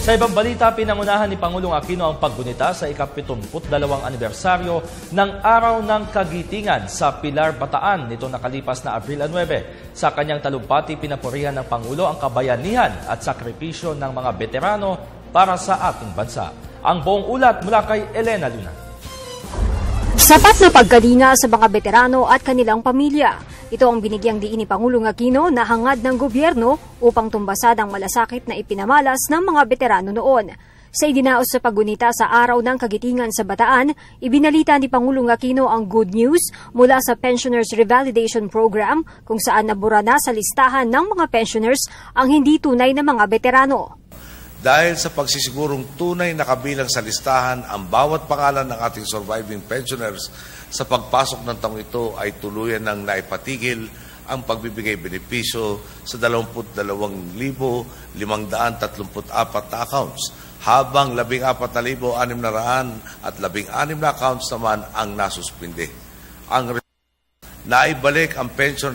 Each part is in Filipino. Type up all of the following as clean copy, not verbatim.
Sa ibang balita, pinangunahan ni Pangulong Aquino ang paggunita sa ika-72 anibersaryo ng Araw ng Kagitingan sa Pilar, Bataan nitong nakalipas na Abril 9. Sa kanyang talumpati, pinapurihan ng Pangulo ang kabayanihan at sakripisyo ng mga veterano para sa ating bansa. Ang buong ulat mula kay Elena Luna. Sapat na pagkalinga sa mga veterano at kanilang pamilya. Ito ang binigyang diin ni Pangulong Aquino na hangad ng gobyerno upang tumbasan ang malasakit na ipinamalas ng mga veterano noon. Sa idinaos sa paggunita sa Araw ng Kagitingan sa Bataan, ibinalita ni Pangulong Aquino ang good news mula sa Pensioners Revalidation Program kung saan nabura na sa listahan ng mga pensioners ang hindi tunay na mga veterano. Dahil sa pagsisigurong tunay na kabilang sa listahan ang bawat pangalan ng ating surviving pensioners, sa pagpasok ng taong ito ay tuluyan ng naipatigil ang pagbibigay benepisyo sa 22,534 na accounts, habang 14,616 na accounts naman ang nasuspinde. Ang naibalik ang pension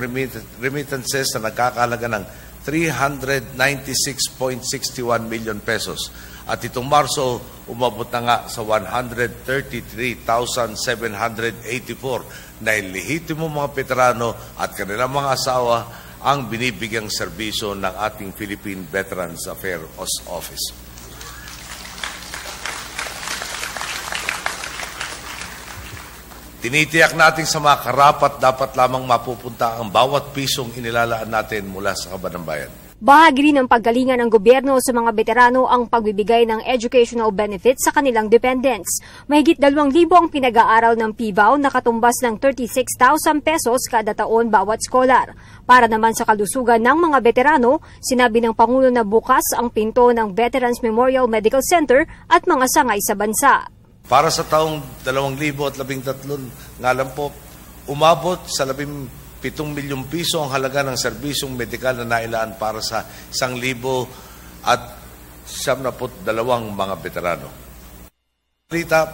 remittances na nagkakahalaga ng 396.61 million pesos. At itong Marso, umabot na nga sa 133,784 na lehitimo mga veterano at kanilang mga asawa ang binibigyang serbisyo ng ating Philippine Veterans Affairs Office. Tinitiyak natin sa mga karapat dapat lamang mapupunta ang bawat pisong inilalaan natin mula sa kaban ng bayan. Bahagi rin ng paggalingan ng gobyerno sa mga veterano ang pagbibigay ng educational benefits sa kanilang dependents. Mahigit 2,000 ang pinag-aaral ng PIVAW na katumbas ng 36,000 pesos kada taon bawat scholar. Para naman sa kalusugan ng mga veterano, sinabi ng Pangulo na bukas ang pinto ng Veterans Memorial Medical Center at mga sangay sa bansa. Para sa taong 2013, nga lang po, umabot sa 7 milyong piso ang halaga ng serbisyong medikal na nailaan para sa 1,072 mga veterano.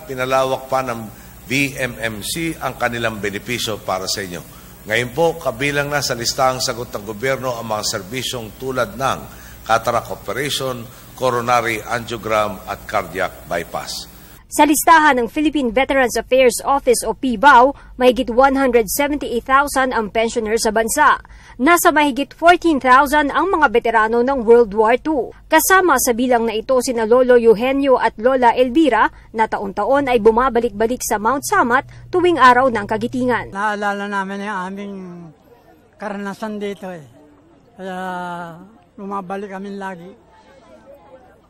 Pinalawak pa ng VMMC ang kanilang benepisyo para sa inyo. Ngayon po, kabilang na sa listahang sagot ng gobyerno ang mga serbisyong tulad ng cataract operation, coronary angiogram at cardiac bypass. Sa listahan ng Philippine Veterans Affairs Office o PIVAW, mahigit 178,000 ang pensioners sa bansa. Nasa mahigit 14,000 ang mga veterano ng World War II. Kasama sa bilang na ito sina Lolo Eugenio at Lola Elvira na taon-taon ay bumabalik-balik sa Mount Samat tuwing Araw ng Kagitingan. Naalala namin yung aming karanasan dito eh. Kaya bumabalik kami lagi.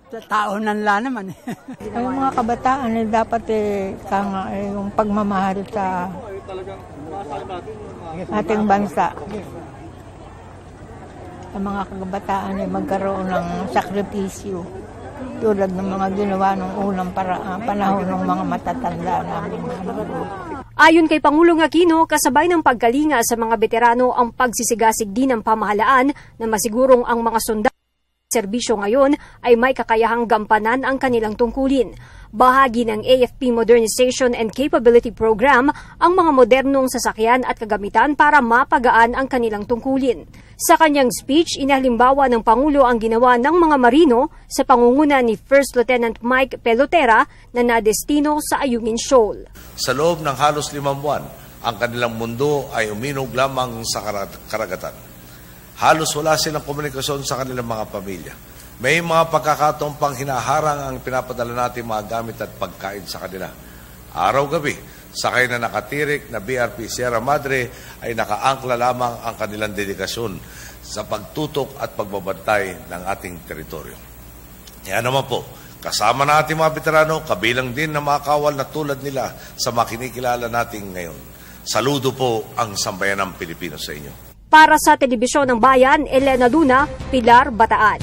Taonan lang naman. Yung mga kabataan dapat yung pagmamahal sa ating bansa. Ang mga kabataan magkaroon ng sakripisyo tulad ng mga ginawa ng unang panahon ng mga matatanda namin. Ayon kay Pangulong Aquino, kasabay ng paggalinga sa mga veterano ang pagsisigasig din ng pamahalaan na masigurong ang mga sundalo serbisyo ngayon ay may kakayahang gampanan ang kanilang tungkulin. Bahagi ng AFP Modernization and Capability Program ang mga modernong sasakyan at kagamitan para mapagaan ang kanilang tungkulin. Sa kanyang speech, inahalimbawa ng Pangulo ang ginawa ng mga marino sa pangunguna ni First Lieutenant Mike Pelotera na nadestino sa Ayungin Shoal. Sa loob ng halos 5 buwan, ang kanilang mundo ay uminog lamang sa karagatan. Halos wala silang komunikasyon sa kanilang mga pamilya. May mga pagkakataon pang hinaharang ang pinapadala natin mga gamit at pagkain sa kanila. Araw-gabi, sakay na nakatirik na BRP Sierra Madre ay nakaangkla lamang ang kanilang dedikasyon sa pagtutok at pagbabantay ng ating teritoryo. Kaya naman po, kasama na ating mga veterano, kabilang din na mga kawal na tulad nila sa mga kinikilala natin ngayon. Saludo po ang sambayanang Pilipino sa inyo. Para sa Telebisyon ng Bayan, Elena Luna, Pilar, Bataan.